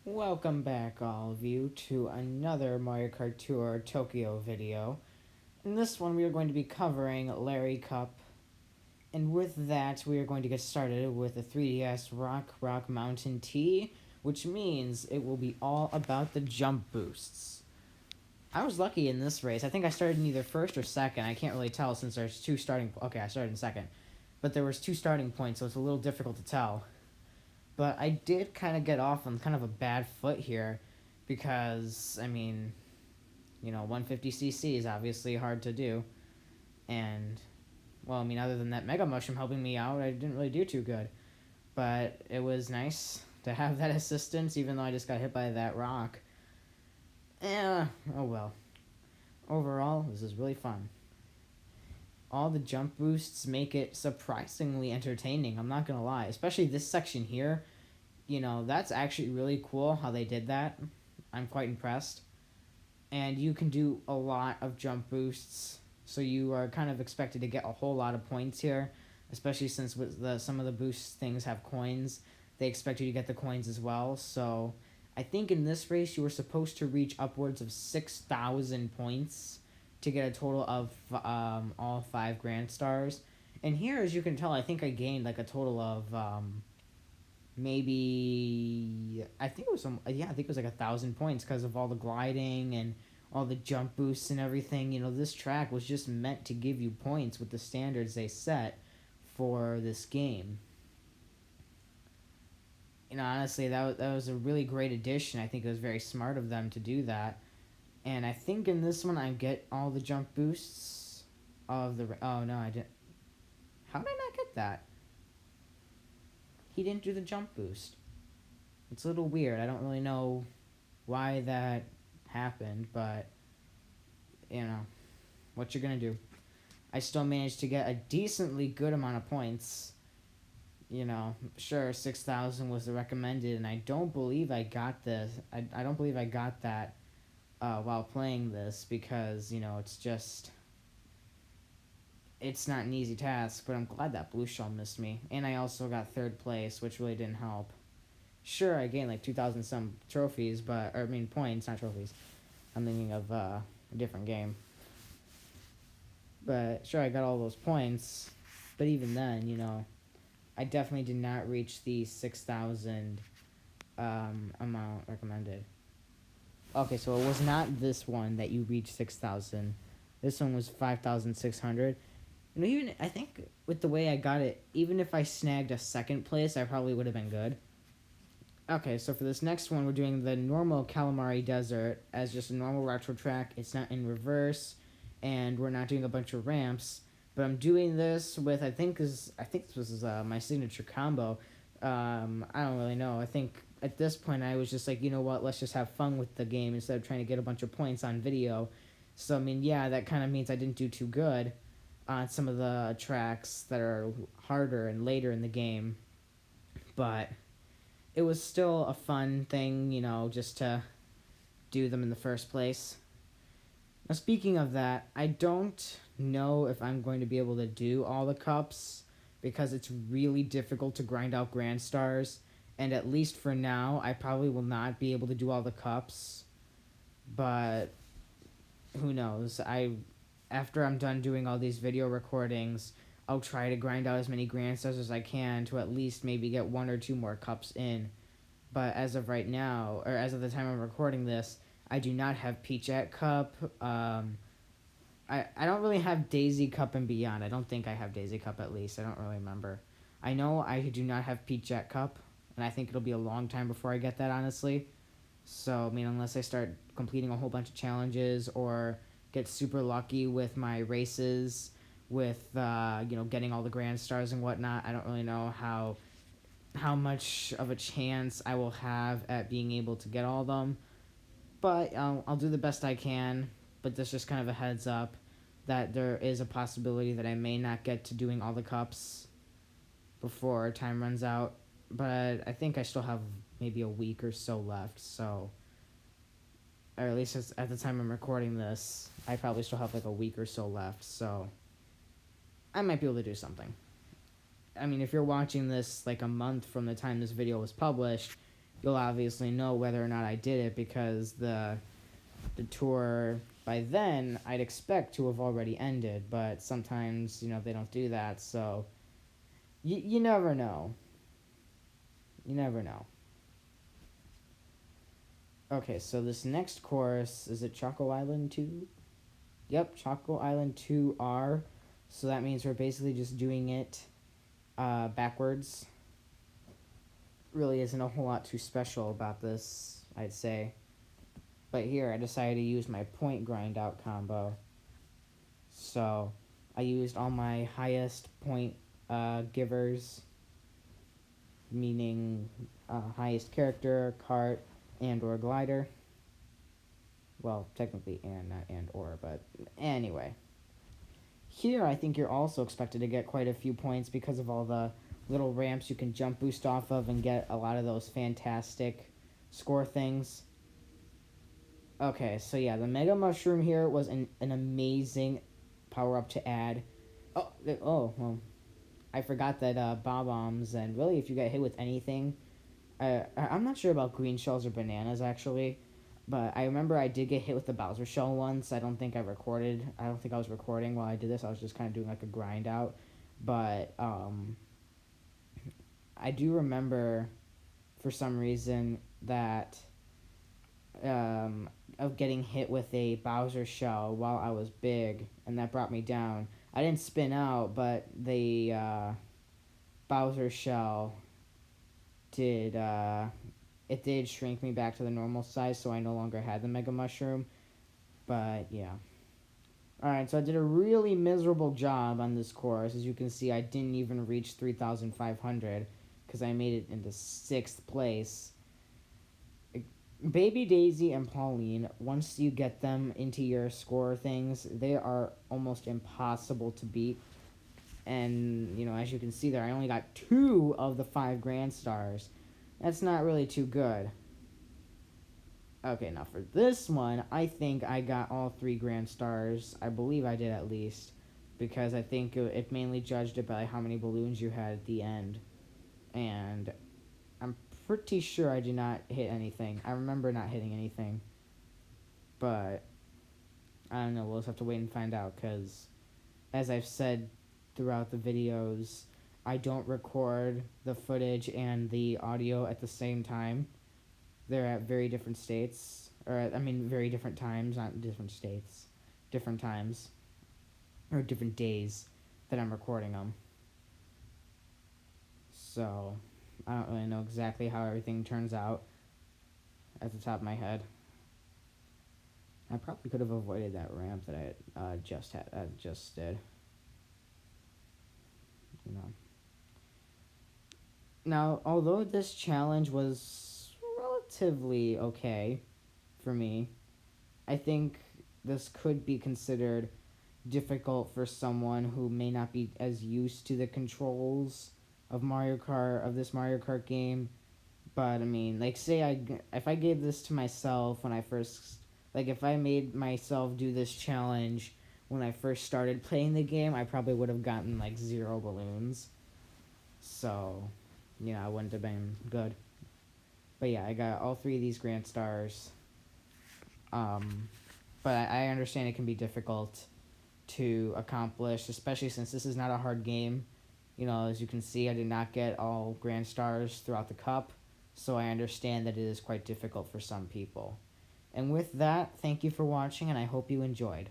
Welcome back, all of you, to another Mario Kart Tour Tokyo video. In this one, we are going to be covering Larry Cup, and with that, we are going to get started with the 3DS Rock Mountain T, which means it will be all about the jump boosts. I was lucky in this race. I think I started in either first or second. I can't really tell since there's two starting. Okay, I started in second, but there was two starting points, so it's a little difficult to tell. But I did kind of get off on kind of a bad foot here because, 150cc is obviously hard to do. And, other than that Mega Mushroom helping me out, I didn't really do too good. But it was nice to have that assistance, even though I just got hit by that rock. Oh well. Overall, this is really fun. All the jump boosts make it surprisingly entertaining, I'm not gonna lie. Especially this section here. That's actually really cool how they did that. I'm quite impressed. And you can do a lot of jump boosts, so you are kind of expected to get a whole lot of points here, especially since some of the boost things have coins. They expect you to get the coins as well, so I think in this race you were supposed to reach upwards of 6,000 points to get a total of all 5 Grand Stars. And here, as you can tell, I think I gained like a total of maybe I think it was I think it was like 1,000 points because of all the gliding and all the jump boosts and everything. This track was just meant to give you points with the standards they set for this game. Honestly, that was a really great addition. I think it was very smart of them to do that. And I think in this one I get all the jump boosts of the. Oh no, I didn't. How did I not get that? He didn't do the jump boost. It's a little weird. I don't really know why that happened, but what you're gonna do. I still managed to get a decently good amount of points. Sure, 6,000 was the recommended, and I don't believe I got this. I don't believe I got that while playing this because, it's not an easy task, but I'm glad that Blue Shell missed me. And I also got third place, which really didn't help. Sure, I gained like 2,000 some trophies, points, not trophies. I'm thinking of a different game. But sure, I got all those points, but even then, I definitely did not reach the 6,000 amount recommended. Okay, so it was not this one that you reached 6,000. This one was 5,600. Even I think with the way I got it, even if I snagged a second place, I probably would have been good. Okay, so for this next one, we're doing the normal Kalimari Desert as just a normal retro track. It's not in reverse, and we're not doing a bunch of ramps. But I'm doing this with I think this was my signature combo. I don't really know. I think at this point I was just like, you know what? Let's just have fun with the game instead of trying to get a bunch of points on video. So yeah, that kind of means I didn't do too good on some of the tracks that are harder and later in the game. But it was still a fun thing, just to do them in the first place. Now, speaking of that, I don't know if I'm going to be able to do all the cups because it's really difficult to grind out Grand Stars. And at least for now, I probably will not be able to do all the cups. But who knows? After I'm done doing all these video recordings, I'll try to grind out as many Grand Stars as I can to at least maybe get 1 or 2 more cups in. But as of right now, or as of the time I'm recording this, I do not have Peachette Cup. I don't really have Daisy Cup and Beyond. I don't think I have Daisy Cup, at least. I don't really remember. I know I do not have Peachette Cup, and I think it'll be a long time before I get that, honestly. So, unless I start completing a whole bunch of challenges or get super lucky with my races with, getting all the Grand Stars and whatnot, I don't really know how much of a chance I will have at being able to get all of them. But I'll do the best I can. But that's just kind of a heads up that there is a possibility that I may not get to doing all the cups before time runs out. But I think I still have maybe a week or so left. So, or at least at the time I'm recording this, I probably still have like a week or so left. So, I might be able to do something. If you're watching this like a month from the time this video was published, you'll obviously know whether or not I did it, because the tour by then I'd expect to have already ended, but sometimes they don't do that, so you never know. You never know. Okay, so this next course is it Choco Island 2? Yep, Choco Island 2R. So that means we're basically just doing it backwards. Really isn't a whole lot too special about this, I'd say. But here I decided to use my point grind out combo. So I used all my highest point givers, meaning highest character, Kart, and or glider. Well, technically and, not and or, but anyway. Here I think you're also expected to get quite a few points because of all the little ramps you can jump boost off of and get a lot of those fantastic score things. Okay, so yeah, the Mega Mushroom here was an amazing power-up to add. Well, I forgot that Bob-Ombs, and really if you get hit with anything, I'm not sure about green shells or bananas, actually, but I remember I did get hit with the Bowser shell once. I don't think I was recording while I did this. I was just kind of doing like a grind out. But I do remember, for some reason, that of getting hit with a Bowser shell while I was big, and that brought me down. I didn't spin out, but the Bowser shell did it did shrink me back to the normal size, so I no longer had the Mega Mushroom. But yeah. Alright, so I did a really miserable job on this course. As you can see, I didn't even reach 3,500 because I made it into 6th place. Baby Daisy and Pauline, once you get them into your score things, they are almost impossible to beat. And, as you can see there, I only got 2 of the 5 Grand Stars. That's not really too good. Okay, now for this one, I think I got all 3 Grand Stars. I believe I did, at least, because I think it mainly judged it by how many balloons you had at the end. And I'm pretty sure I did not hit anything. I remember not hitting anything. But I don't know, we'll just have to wait and find out, because as I've said throughout the videos, I don't record the footage and the audio at the same time. They're at very different states, very different times, not different states, different times, or different days that I'm recording them. So I don't really know exactly how everything turns out at the top of my head. I probably could have avoided that ramp that I just did. Now, although this challenge was relatively okay for me, I think this could be considered difficult for someone who may not be as used to the controls of this Mario Kart game. But I mean, like, if I gave this to myself when I first, if I made myself do this challenge when I first started playing the game, I probably would have gotten 0 balloons. So, I wouldn't have been good. But yeah, I got all 3 of these Grand Stars. But I understand it can be difficult to accomplish, especially since this is not a hard game. As you can see, I did not get all Grand Stars throughout the cup, so I understand that it is quite difficult for some people. And with that, thank you for watching, and I hope you enjoyed.